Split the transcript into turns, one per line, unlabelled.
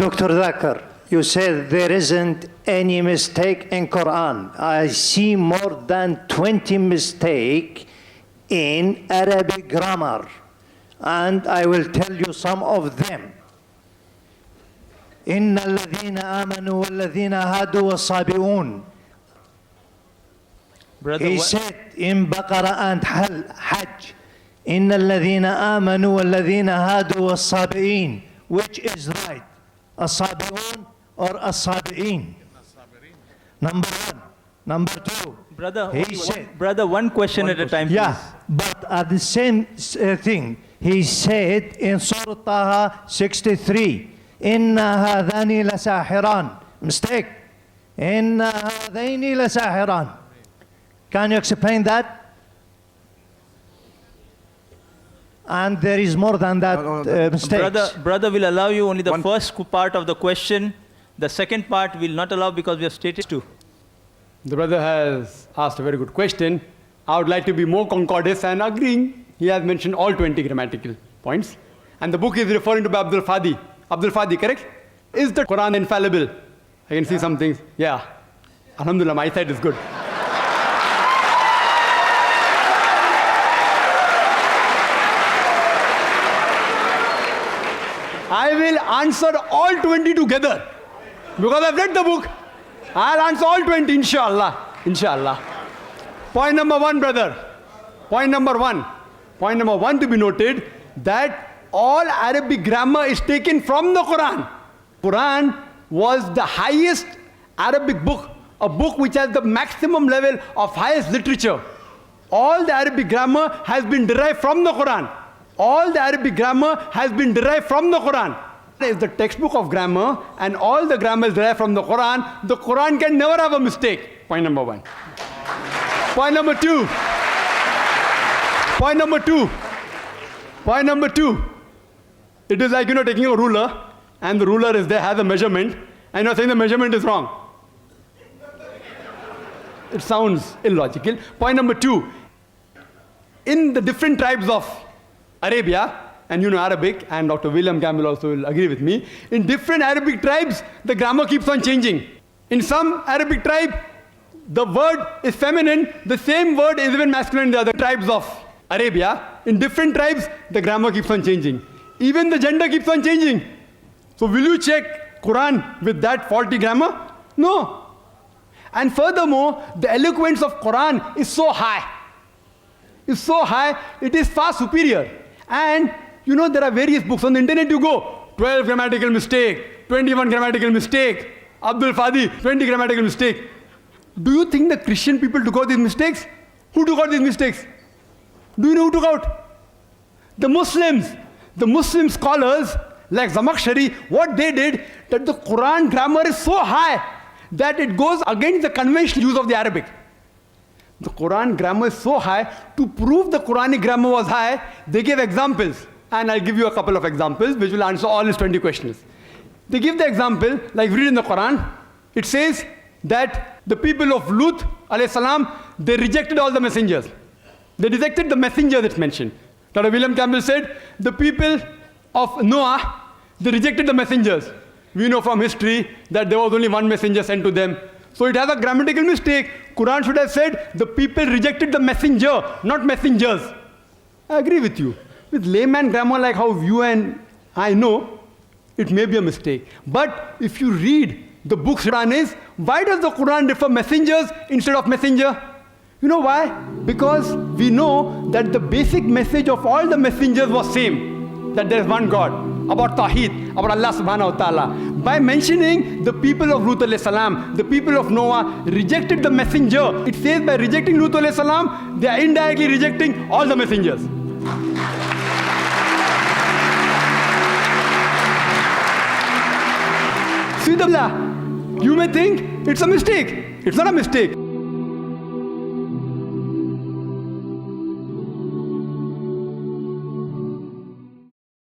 Dr. Zakir, you said there isn't any mistake in Quran. I see more than 20 mistakes in Arabic grammar, and I will tell you some of them. إن الذين آمنوا والذين هادوا والصابئون. He said in Baqarah and Hajj, إن الذين آمنوا والذين هادوا والصابئين. Which is right? الصابئون or الصابئين? Number one. Number two.
Brother, one question at a time, please.
Yeah, but at the same thing, he said in Surah Taha 63, إِنَّ هَذَانِ لَسَاحِرَانِ. Mistake. إِنَّ هَذَيْنِ لَسَاحِرَانِ. Can you explain that? And there is more than that mistakes.
Brother will allow you only the first part of the question. The second part will not allow because we have stated to.
The brother has asked a very good question. I would like to be more concordant and agreeing. He has mentioned all 20 grammatical points. And the book is referring to Abdul Fadi. Abdul Fadi, correct? Is the Quran infallible? I can see some things. Yeah. Alhamdulillah, my side is good. I will answer all 20 together. Because I've read the book. I'll answer all 20, inshallah. Inshallah. Point number one, brother. Point number one. Point number one to be noted that all Arabic grammar is taken from the Quran. Quran was the highest Arabic book, a book which has the maximum level of highest literature. All the Arabic grammar has been derived from the Quran. All the Arabic grammar has been derived from the Quran. Is the textbook of grammar, and all the grammar is derived from the Quran. The Quran can never have a mistake. Point number one. Point number two. Point number two. Point number two. It is like, taking a ruler, and the ruler is there, has a measurement, and you're saying the measurement is wrong. It sounds illogical. Point number two. In the different tribes of Arabia, and Arabic, and Dr. William Campbell also will agree with me, in different Arabic tribes, the grammar keeps on changing. In some Arabic tribe, the word is feminine, the same word is even masculine in the other tribes of Arabia. In different tribes, the grammar keeps on changing. Even the gender keeps on changing. So will you check Quran with that faulty grammar? No. And furthermore, the eloquence of Quran is so high. It's so high, it is far superior. And there are various books on the internet. You go 12 grammatical mistake, 21 grammatical mistake, Abdul Fadi 20 grammatical mistake. Do you think the Christian people took out these mistakes? Who took out these mistakes? Do you know who took out? The Muslims. The Muslim scholars like Zamakhshari, what they did, that the Quran grammar is so high that it goes against the conventional use of the Arabic. The Quran grammar is so high. To prove the Quranic grammar was high, they gave examples. And I'll give you a couple of examples which will answer all his 20 questions. They give the example, like we read in the Quran, it says that the people of Lut, alayhi salam, they rejected all the messengers. They rejected the messenger that's mentioned. Dr. William Campbell said, the people of Noah, they rejected the messengers. We know from history that there was only one messenger sent to them. So it has a grammatical mistake. Quran should have said, the people rejected the messenger, not messengers. I agree with you. With layman grammar like how you and I know, it may be a mistake. But if you read the book Quran is, why does the Quran refer messengers instead of messenger? You know why? Because we know that the basic message of all the messengers was same, that there is one God, about Tawheed, about Allah subhanahu wa ta'ala. By mentioning the people of Lut alayhi salam, the people of Noah rejected the messenger, it says by rejecting Lut alayhi salam, they are indirectly rejecting all the messengers. You may think it's a mistake. It's not a mistake.